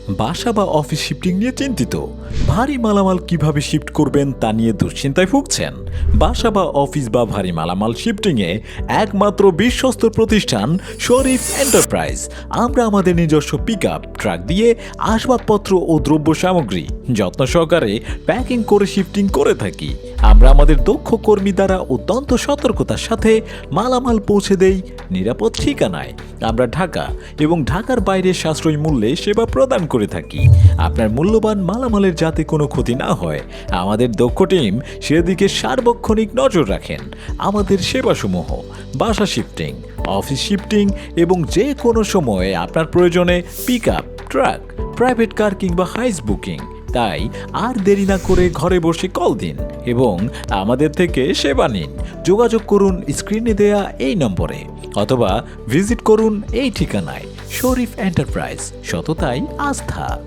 বাসা বা office shifting নিয়ে চিন্তিত? ভারী মালামাল কিভাবে শিফট করবেন তা নিয়ে দুশ্চিন্তায় ভুগছেন? বাসা বা অফিস বা ভারী মালামাল শিফটিংয়ে একমাত্র বিশ্বস্ত প্রতিষ্ঠান শরীফ এন্টারপ্রাইজ। আমরা আমাদের নিজস্ব পিকআপ ট্রাক দিয়ে আসবাবপত্র ও দ্রব্য সামগ্রী যত্ন সহকারে প্যাকিং করে শিফটিং করে থাকি। আমরা আমাদের দক্ষ কর্মী দ্বারা অত্যন্ত সতর্কতার সাথে মালামাল পৌঁছে দেই নিরাপদ ঠিকানায়। আমরা ঢাকা এবং ঢাকার বাইরে সাশ্রয়ী মূল্যে সেবা প্রদান করে থাকি। আপনার মূল্যবান মালামালের যাতে কোনো ক্ষতি না হয়, আমাদের দক্ষ টিম সেদিকে সার্বক্ষণিক নজর রাখেন। আমাদের সেবাসমূহ বাসা শিফটিং, অফিস শিফটিং এবং যে কোনো সময়ে আপনার প্রয়োজনে পিকআপ ট্রাক, প্রাইভেট কার কিংবা হাইস বুকিং। তাই আর দেরি না করে ঘরে বসে কল দিন এবং আমাদের থেকে সেবা নিন। যোগাযোগ করুন স্ক্রিনে দেয়া এই নম্বরে অথবা ভিজিট করুন এই ঠিকানায়। শরীফ এন্টারপ্রাইজ, সততাই আস্থা।